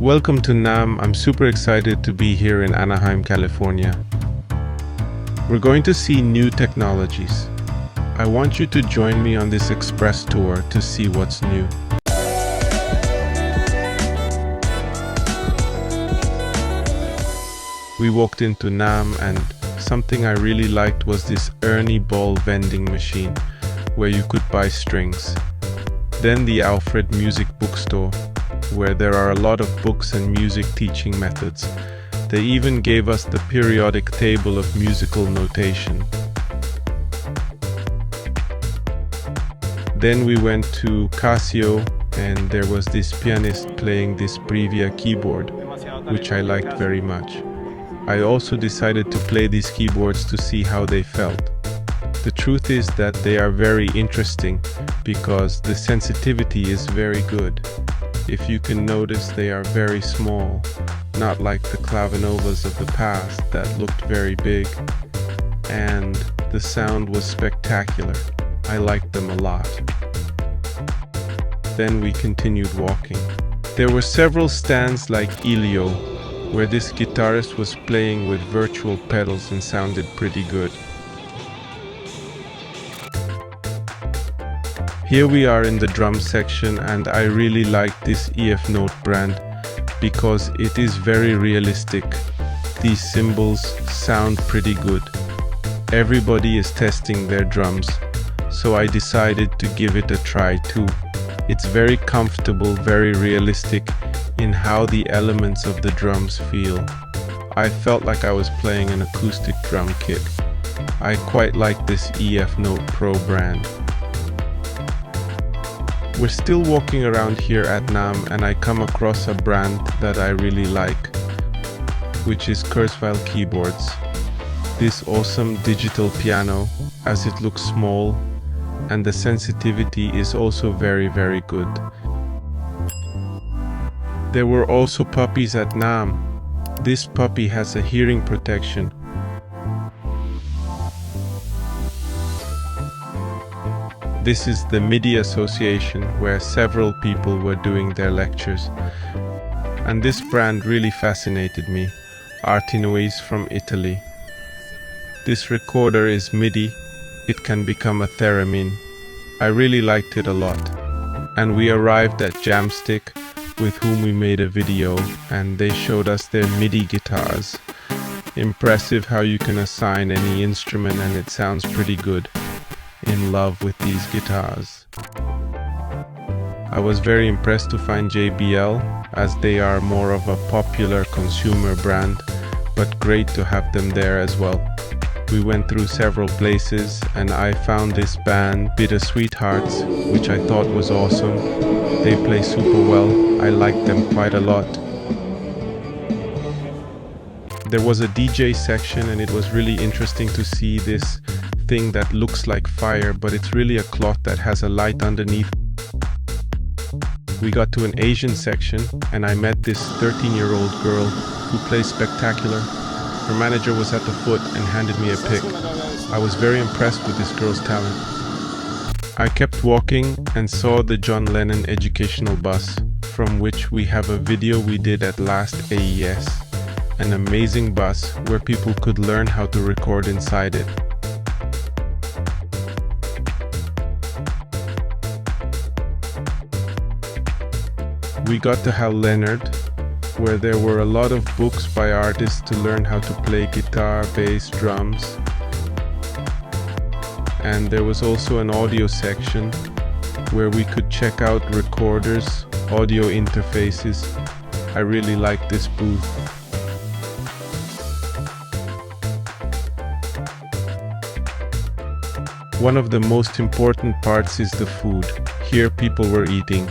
Welcome to NAMM. I'm super excited to be here in Anaheim, California. We're going to see new technologies. I want you to join me on this express tour to see what's new. We walked into NAMM and something I really liked was this Ernie Ball vending machine where you could buy strings. Then the Alfred music bookstore where there are a lot of books and music teaching methods. They even gave us the periodic table of musical notation. Then we went to Casio and there was this pianist playing this Previa keyboard, which I liked very much. I also decided to play these keyboards to see how they felt. The truth is that they are very interesting because the sensitivity is very good. If you can notice, they are very small, not like the clavinovas of the past that looked very big. And the sound was spectacular. I liked them a lot. Then we continued walking. There were several stands like iLio, where this guitarist was playing with virtual pedals and sounded pretty good. Here we are in the drum section and I really like this EFNote brand because it is very realistic. These cymbals sound pretty good. Everybody is testing their drums, so I decided to give it a try too. It's very comfortable, very realistic in how the elements of the drums feel. I felt like I was playing an acoustic drum kit. I quite like this EFNote Pro brand. We're still walking around here at NAMM and I come across a brand that I really like, which is Kurzweil keyboards. This awesome digital piano, as it looks small, and the sensitivity is also very, very good. There were also puppies at NAMM. This puppy has a hearing protection. This is the MIDI Association, where several people were doing their lectures. And this brand really fascinated me, ARTinoise from Italy. This recorder is MIDI. It can become a theremin. I really liked it a lot. And we arrived at Jamstik, with whom we made a video, and they showed us their MIDI guitars. Impressive how you can assign any instrument and it sounds pretty good. In love with these guitars. I was very impressed to find JBL, as they are more of a popular consumer brand, but great to have them there as well. We went through several places and I found this band Bittersweet Hearts, which I thought was awesome. They play super well. I liked them quite a lot. There was a DJ section and it was really interesting to see this thing that looks like fire, but it's really a cloth that has a light underneath. We got to an Asian section and I met this 13-year-old girl who plays spectacular. Her manager was at the foot and handed me a pick. I was very impressed with this girl's talent. I kept walking and saw the John Lennon educational bus, from which we have a video we did at last AES. An amazing bus where people could learn how to record inside it. We got to Hal Leonard, where there were a lot of books by artists to learn how to play guitar, bass, drums. And there was also an audio section where we could check out recorders, audio interfaces. I really liked this booth. One of the most important parts is the food. Here people were eating.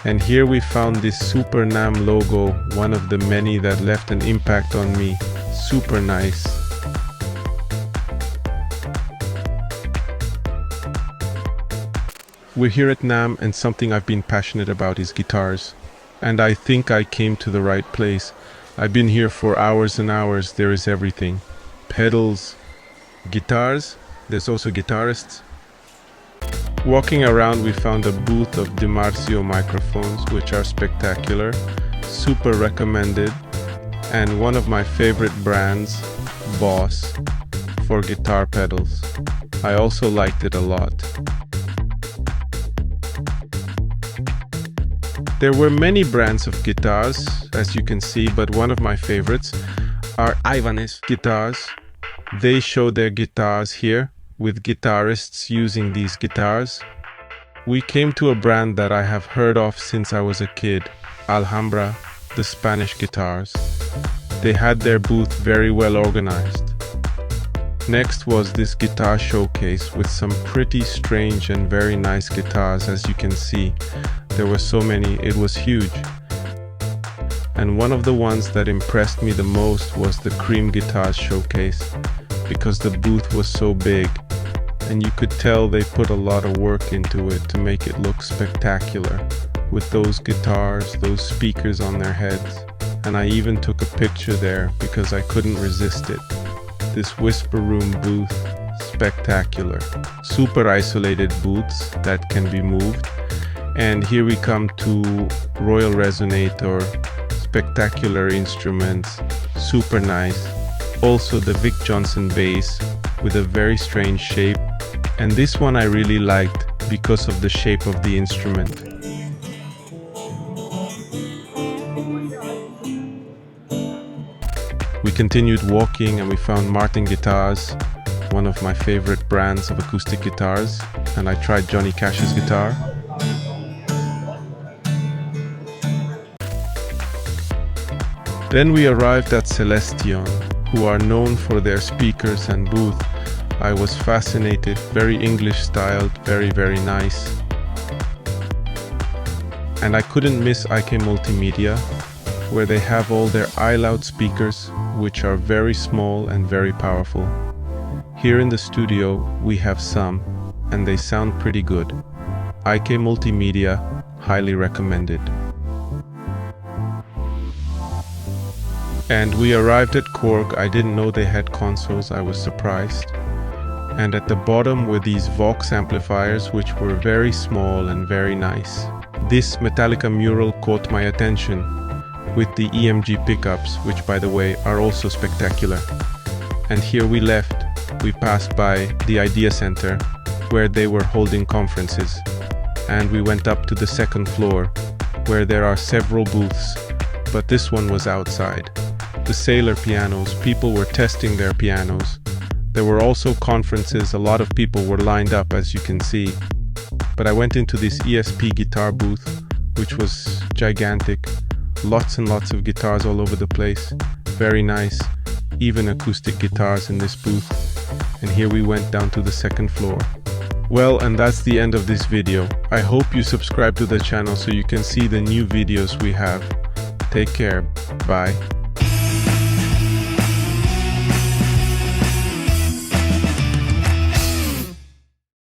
And here we found this Super NAMM logo, one of the many that left an impact on me. Super nice. We're here at NAMM and something I've been passionate about is guitars. And I think I came to the right place. I've been here for hours and hours. There is everything. Pedals, guitars, there's also guitarists. Walking around, we found a booth of DiMarzio microphones, which are spectacular. super recommended, and one of my favorite brands, Boss, for guitar pedals. I also liked it a lot. There were many brands of guitars, as you can see, but one of my favorites are Ibanez guitars. They show their guitars here, with guitarists using these guitars. We came to a brand that I have heard of since I was a kid, Alhambra, the Spanish guitars. They had their booth very well organized. Next was this guitar showcase with some pretty strange and very nice guitars. As you can see, there were so many, it was huge. And one of the ones that impressed me the most was the Cream Guitars showcase, because the booth was so big and you could tell they put a lot of work into it to make it look spectacular, with those guitars, those speakers on their heads. And I even took a picture there because I couldn't resist it. This Whisper Room booth, spectacular. Super isolated booths that can be moved. And here we come to Royall Resonator, spectacular instruments, super nice. Also the Vic Johnson bass with a very strange shape. And this one I really liked because of the shape of the instrument. We continued walking and we found Martin Guitars, one of my favorite brands of acoustic guitars, and I tried Johnny Cash's guitar. Then we arrived at Sección, who are known for their speakers and booth. I was fascinated, very English styled, very nice. And I couldn't miss IK Multimedia, where they have all their iLio speakers, which are very small and very powerful. Here in the studio we have some, and they sound pretty good. IK Multimedia, highly recommended. And we arrived at Korg. I didn't know they had consoles, I was surprised. And at the bottom were these Vox amplifiers, which were very small and very nice. This Metallica mural caught my attention, with the EMG pickups, which by the way are also spectacular. And here we left. We passed by the Idea Center, where they were holding conferences. And we went up to the second floor, where there are several booths, but this one was outside. The Seiler pianos, people were testing their pianos. There were also conferences, a lot of people were lined up, as you can see. But I went into this ESP guitar booth, which was gigantic. Lots and lots of guitars all over the place. Very nice. Even acoustic guitars in this booth. And here we went down to the second floor. Well, and that's the end of this video. I hope you subscribe to the channel so you can see the new videos we have. Take care. Bye.